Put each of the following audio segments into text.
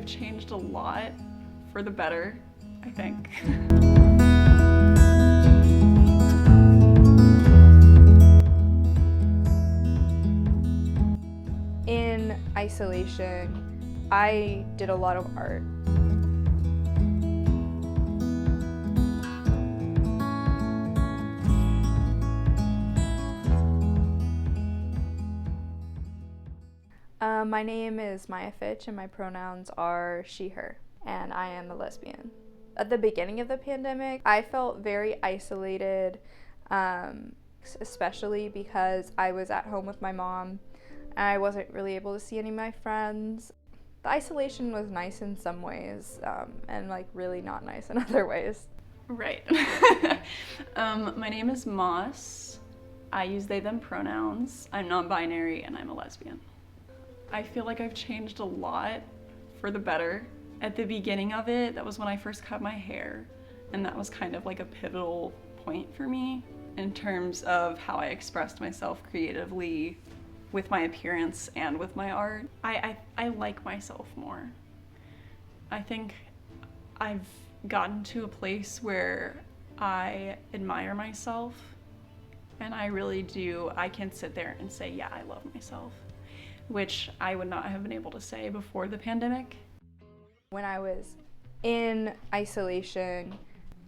I've changed a lot for the better, I think. In isolation, I did a lot of art. My name is Maya Fitch and my pronouns are she, her, and I am a lesbian. At the beginning of the pandemic, I felt very isolated, especially because I was at home with my mom and I wasn't really able to see any of my friends. The isolation was nice in some ways, and like really not nice in other ways. Right. My name is Moss. I use they, them pronouns. I'm non-binary and I'm a lesbian. I feel like I've changed a lot for the better. At the beginning of it, that was when I first cut my hair, and that was kind of like a pivotal point for me in terms of how I expressed myself creatively with my appearance and with my art. I like myself more. I think I've gotten to a place where I admire myself, and I really do. I can sit there and say, yeah, I love myself, which I would not have been able to say before the pandemic. When I was in isolation,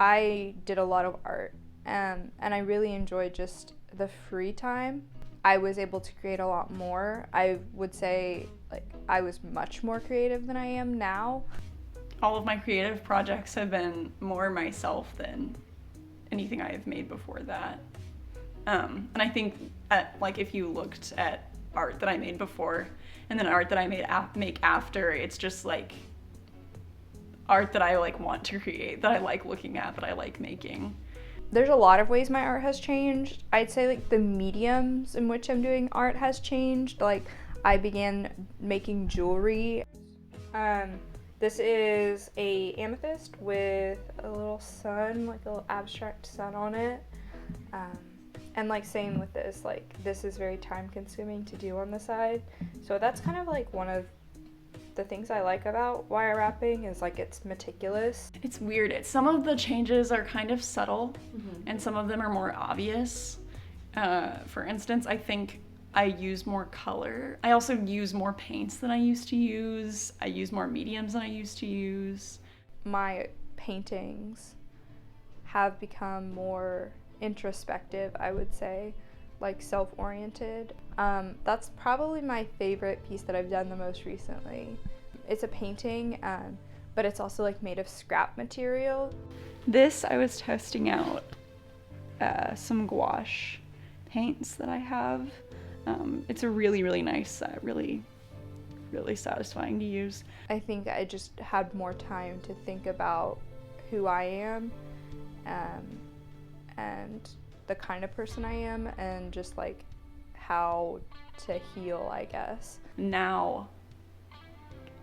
I did a lot of art, and I really enjoyed just the free time. I was able to create a lot more. I would say like I was much more creative than I am now. All of my creative projects have been more myself than anything I have made before that. And I think like if you looked at art that I made before and then art that I make after, it's just like art that I like want to create, that I like looking at, that I like making. There's a lot of ways my art has changed. I'd say like the mediums in which I'm doing art has changed. Like I began making jewelry. This is a amethyst with a little sun, like a little abstract sun on it. And like same with this, like this is very time consuming to do on the side. So that's kind of like one of the things I like about wire wrapping is like it's meticulous. It's weird. Some of the changes are kind of subtle, and some of them are more obvious. For instance, I think I use more color. I also use more paints than I used to use. I use more mediums than I used to use. My paintings have become more introspective, I would say, like self-oriented. That's probably my favorite piece that I've done the most recently. It's a painting, but it's also like made of scrap material. This, I was testing out some gouache paints that I have. It's a really, really nice, really satisfying to use. I think I just had more time to think about who I am, and the kind of person I am, and just like how to heal, I guess. Now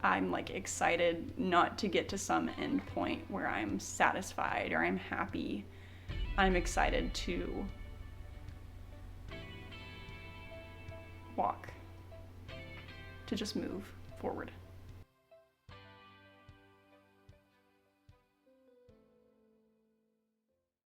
I'm like excited not to get to some end point where I'm satisfied or I'm happy. I'm excited to walk, to just move forward.